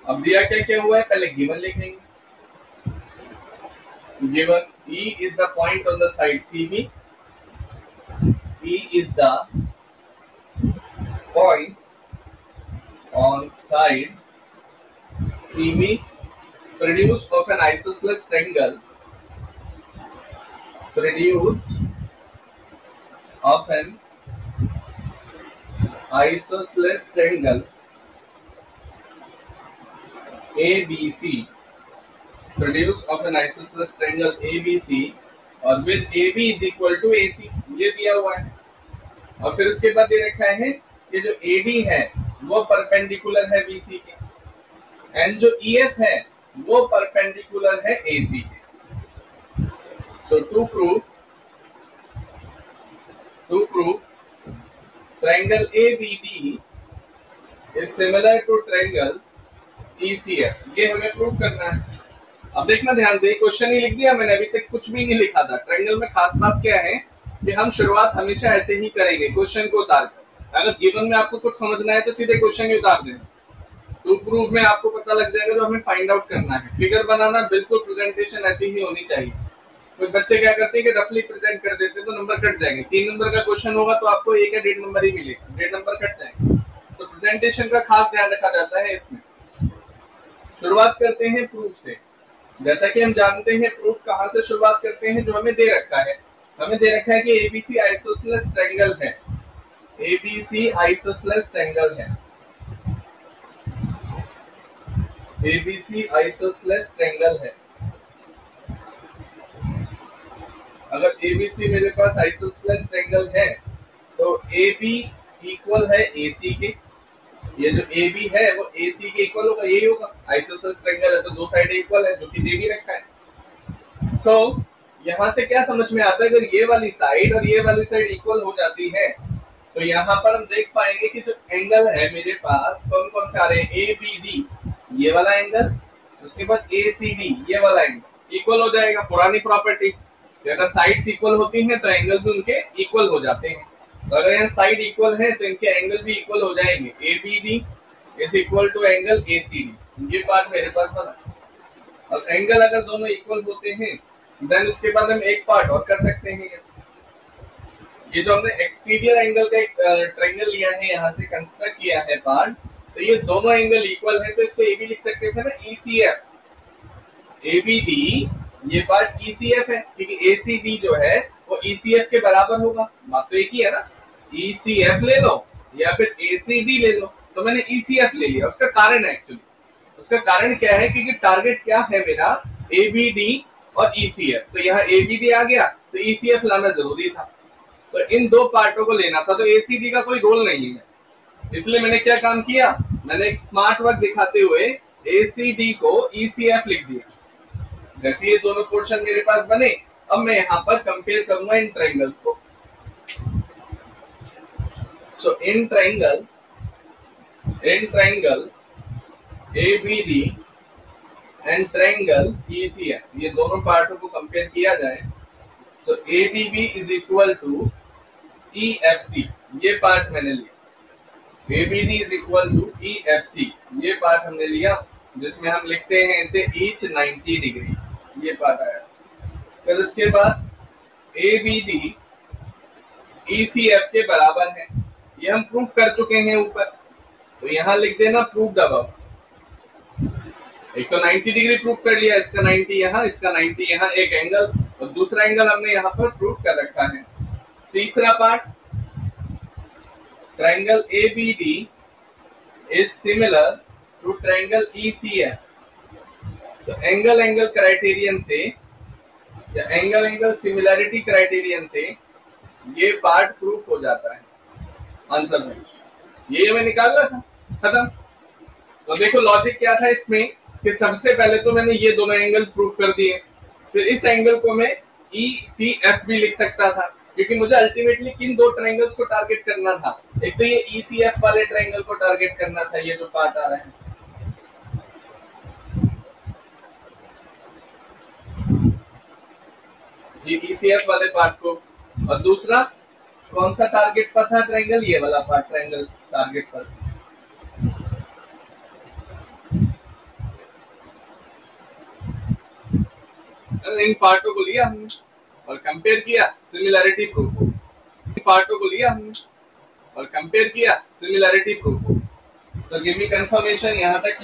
अब दिया क्या क्या हुआ है, पहले गिवन लिखेंगे। Given E is the point on the side CB, E is the point on side CB produced of an isosceles triangle, produced of an isosceles triangle ABC, produced of an isosceles triangle ABC और with AB is equal to AC, ये दिया हुआ है। और फिर उसके बाद ये रखा है कि जो AD है वो परपेंडिकुलर है BC के, एंड जो EF है वो परपेंडिकुलर है AC के। So to prove triangle ABD is similar to triangle ECF, ये हमें प्रूव करना है। अब देखना ध्यान से, क्वेश्चन ही लिख दिया मैंने, अभी तक कुछ भी नहीं लिखा था। ट्रायंगल में खास बात क्या है कि हम शुरुआत हमेशा ऐसे ही करेंगे, क्वेश्चन को उतार कर। अगर गिवन में आपको कुछ समझना है तो सीधे क्वेश्चन ही उतार देना। टू प्रूफ में आपको पता लग जाएगा जो हमें फाइंड आउट करना है। फिगर बनाना बिल्कुल प्रेजेंटेशन ऐसी ही होनी चाहिए। कुछ बच्चे क्या करते हैं कि रफली प्रेजेंट कर देते हैं तो नंबर कट जाएंगे। 3 नंबर का क्वेश्चन होगा तो आपको 1 या 1.5 नंबर ही मिलेगा, 1.5 नंबर कट जाएंगे। तो प्रेजेंटेशन का खास ध्यान रखा जाता है इसमें। शुरुआत करते हैं प्रूफ से। जैसा कि हम जानते हैं प्रूफ कहां से शुरुआत करते हैं, जो हमें दे रखा है। हमें दे रखा है कि एबीसी आइसोसेलेस ट्रायंगल है, एबीसी आइसोसेलेस ट्रायंगल है, एबीसी आइसोसेलेस ट्रायंगल है। अगर एबीसी मेरे पास आइसोसेलेस ट्रायंगल है तो एबी इक्वल है एसी के, ये जो AB है वो AC के इक्वल होगा, यही होगा। आइसोसेलेस ट्रायंगल है तो दो साइड इक्वल है, जो कि दे भी रखा है। सो यहाँ से क्या समझ में आता है, अगर ये वाली साइड और ये वाली साइड इक्वल हो जाती है तो यहाँ पर हम देख पाएंगे कि जो एंगल है मेरे पास कौन कौन से आ रहे हैं, ABD ये वाला एंगल, उसके बाद ACD ये वाला एंगल इक्वल हो जाएगा। पुरानी प्रॉपर्टी, अगर साइड्स इक्वल होती हैं तो एंगल भी उनके इक्वल हो जाते हैं। तो अगर यहाँ साइड इक्वल है तो इनके एंगल भी इक्वल हो जाएंगे। ABD is equal to angle ACD, ये पार्ट मेरे पास बना। और एंगल अगर दोनों इक्वल होते हैं देन उसके बाद हम एक पार्ट और कर सकते हैं। ये जो हमने एक्सटीरियर एंगल का एक ट्रायंगल लिया है, यहाँ से कंस्ट्रक्ट किया है पार्ट, तो ये दोनों एंगल इक्वल है तो इसको AB लिख सकते थे ना, ECF। ABD ये पार्ट ECF है क्योंकि ACD जो है वो ECF के बराबर होगा। बात तो एक ही है ना, ECF ले लो या फिर ACD ले लो। तो मैंने ECF ले लिया, उसका कारण है एक्चुअली, उसका कारण क्या है क्योंकि टारगेट क्या है मेरा, ABD और ECF। तो यहाँ ABD आ गया तो ECF लाना जरूरी था, तो इन दो पार्टों को लेना था। तो ACD का कोई रोल नहीं है, इसलिए मैंने क्या काम किया, मैंने एक स्मार्ट वर्क दिखाते हुए ACD को ECF लिख दिया। जैसे ये दोनों पोर्शन मेरे पास बने, अब मैं यहाँ पर कंपेयर करूंगा इन ट्रायंगल्स को। So in triangle ABD and triangle ECF, ये दोनों पार्टों को कंपेयर किया जाए। So ADB is equal to EFC, ये पार्ट मैंने लिया। ABD is equal to EFC, ये पार्ट हमने लिया, जिसमें हम लिखते हैं इसे ईच 90 डिग्री, ये पार्ट आया। फिर उसके बाद ABD ECF के बराबर है, ये हम प्रूफ कर चुके हैं ऊपर, तो यहाँ लिख देना प्रूव्ड अबव। एक तो 90 डिग्री प्रूफ कर लिया, इसका 90 यहाँ, इसका 90 यहाँ, एक एंगल, और दूसरा एंगल हमने यहाँ पर प्रूफ कर रखा है। तीसरा part, triangle ABD is similar to triangle ECF। तो एंगल क्राइटेरियन से या एंगल सिमिलैरिटी क्राइटेरियन से ये पार्ट प्रूफ हो जाता है आंसर में। ये मैं निकाल रहा था, खत्म। तो देखो लॉजिक क्या था इसमें कि सबसे पहले तो मैंने ये दोनों एंगल प्रूफ कर दिए, फिर इस एंगल को मैं ECF भी लिख सकता था क्योंकि मुझे अल्टीमेटली किन दो ट्रायंगल्स को टारगेट करना था, एक तो ये ECF वाले ट्रायंगल को टारगेट करना था, ये जो पार्ट आ रहा है, ये ECF वाले पार्ट को, और दूसरा कौन सा टारगेट पर था ट्रायंगल, ये वाला पार्ट ट्रायंगल टारगेट पर। इन पार्टों को लिया हमने और कंपेयर किया, सिमिलैरिटी प्रूफ हो। इन पार्टों को लिया हमने और कंपेयर किया, सिमिलैरिटी प्रूफ हो। सो गिव मी कंफर्मेशन, यहाँ तक